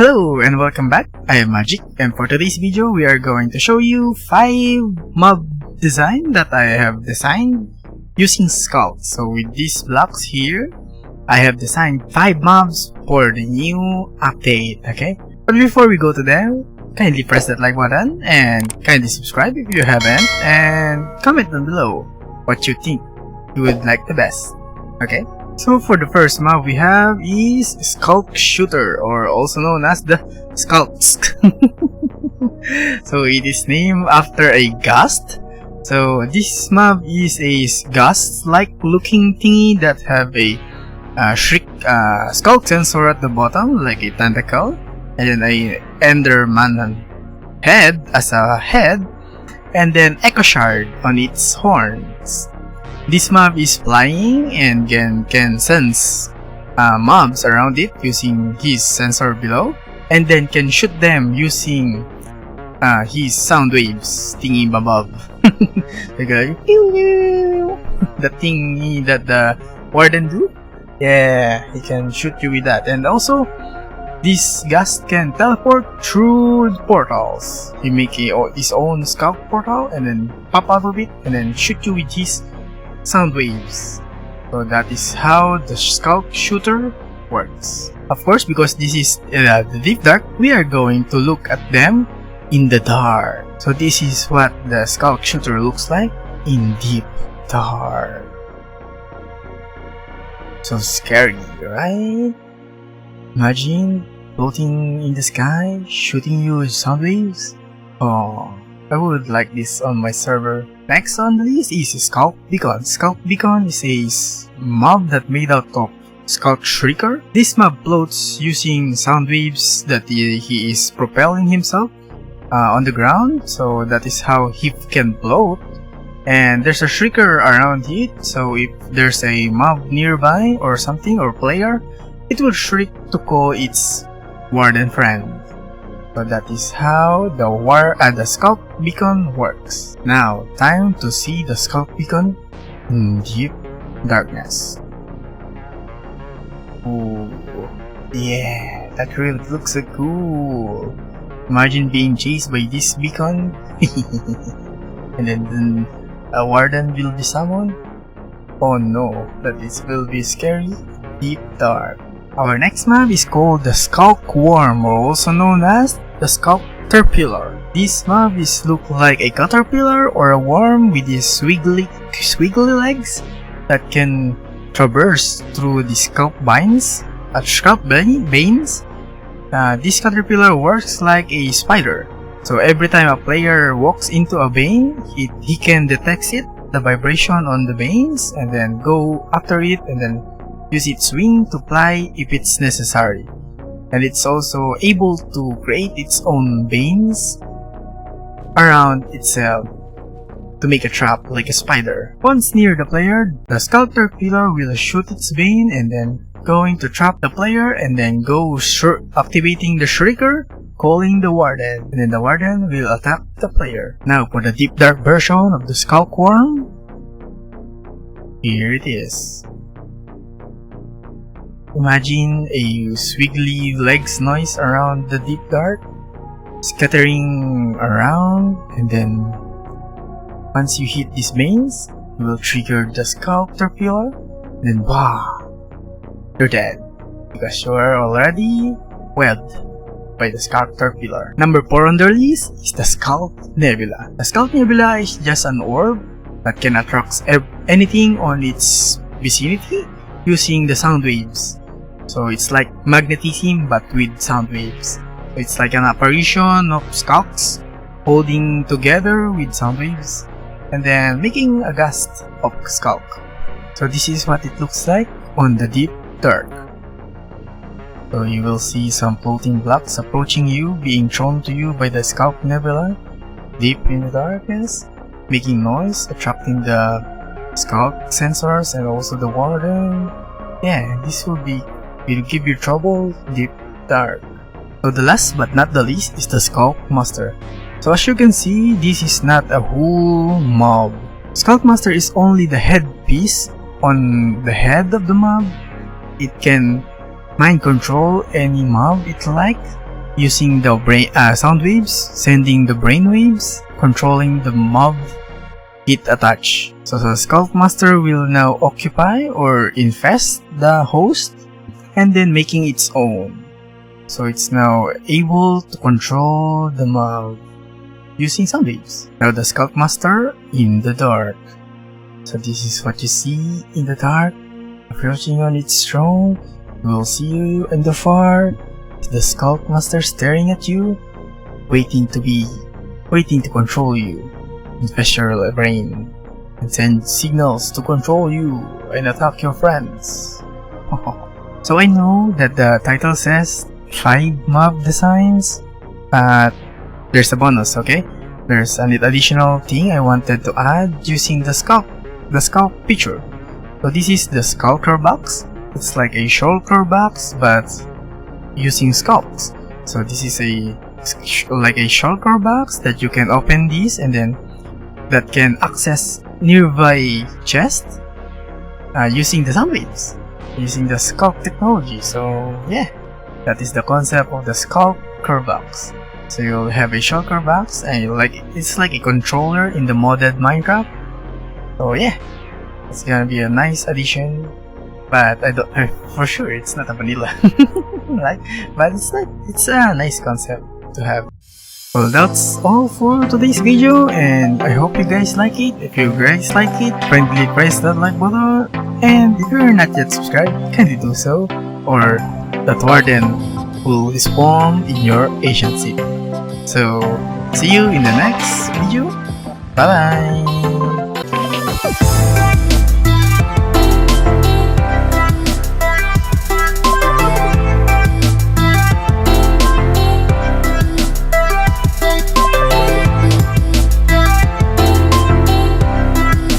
Hello and welcome back. I am Magic, and for today's video we are going to show you 5 mob design that I have designed using Sculk. So with these blocks here, I have designed 5 mobs for the new update, okay? But before we go to them, kindly press that like button and kindly subscribe if you haven't, and comment down below what you think you would like the best, okay? So for the first mob we have is Sculk Shooter, or also known as the Sculk. So it is named after a ghost. So this mob is a ghost-like looking thingy that have a Sculk sensor at the bottom, like a tentacle, and then a Enderman head as a head, and then Echo Shard on its horns. This mob is flying and can sense mobs around it using his sensor below, and then can shoot them using his sound waves thingy above. Like the thingy that the warden do. Yeah, he can shoot you with that. And also, this ghost can teleport through portals. He make his own Sculk portal and then pop out of it and then shoot you with his sound waves. So that is how the Sculk Shooter works. Of course, because this is the deep dark, we are going to look at them in the dark. So this is what the Sculk Shooter looks like in deep dark. So scary, right? Imagine floating in the sky, shooting you with sound waves. Oh, I would like this on my server. Next on the list is Sculk Beacon. Sculk Beacon is a mob that made out of Sculk Shrieker. This mob floats using sound waves that he is propelling himself on the ground. So that is how he can float. And there's a Shrieker around it. So if there's a mob nearby or something or player, it will shriek to call its warden friend. So that is how the Sculk Beacon works. Now, time to see the Sculk Beacon in deep darkness. Ooh, yeah, that really looks so cool. Imagine being chased by this beacon, and then a warden will be summoned. Oh no, that will be scary. Deep dark. Our next mob is called the Sculk Worm, or also known as the Sculk Caterpillar. This mob look like a caterpillar or a worm with these squiggly legs that can traverse through the scalp veins. This caterpillar works like a spider. So every time a player walks into a vein, he can detect the vibration on the veins, and then go after it and then use its wing to fly if it's necessary. And it's also able to create its own veins around itself to make a trap like a spider. Once near the player, the Sculk Caterpillar will shoot its vein and then going to trap the player, and then go activating the Shrieker, calling the warden, and then the warden will attack the player. Now for the deep dark version of the Sculk Worm, here it is. Imagine a squiggly legs noise around the deep dark, scattering around, and then once you hit these veins, you will trigger the Sculk Caterpillar, and then wow, you're dead, because you are already wed by the Sculk Caterpillar. Number 4 on the list is the Sculk Nebula. The Sculk Nebula is just an orb that can attract anything on its vicinity using the sound waves. So it's like magnetism but with sound waves. It's like an apparition of Sculks holding together with sound waves and then making a ghost of Sculk. So this is what it looks like on the deep dark. So you will see some floating blocks approaching you, being thrown to you by the Sculk Nebula deep in the darkness, making noise, attracting the Sculk sensors and also the warden. Yeah, this will give you trouble deep dark. So the last but not the least is the Sculk Master. So as you can see, this is not a whole mob. Sculk Master is only the headpiece on the head of the mob. It can mind control any mob it likes using the sound waves, sending the brain waves, controlling the mob hit attach. So the Sculk Master will now occupy or infest the host and then making its own. So it's now able to control the mob using sound waves. Now the Sculk Master in the dark. So this is what you see in the dark. Approaching on its throne, you will see you in the far. The Sculk Master staring at you, waiting to control you, infest your brain, and send signals to control you and attack your friends. So I know that the title says 5 mob designs, but there's a bonus, okay? There's an additional thing I wanted to add using the Sculk feature. So this is the Sculker box. It's like a shulker box, but using Sculks. So this is like a shulker box that you can open this and then that can access nearby chest using the sound waves, using the Sculk technology. So yeah, that is the concept of the Sculker box. So you'll have a shulker box and it's like a controller in the modded Minecraft. So yeah, it's gonna be a nice addition, but for sure it's not a vanilla. But it's a nice concept to have. Well, that's all for today's video, and I hope you guys like it. If you guys like it, kindly press that like button, and if you're not yet subscribed, kindly do so, or that warden will spawn in your Asian city. So see you in the next video. Bye bye.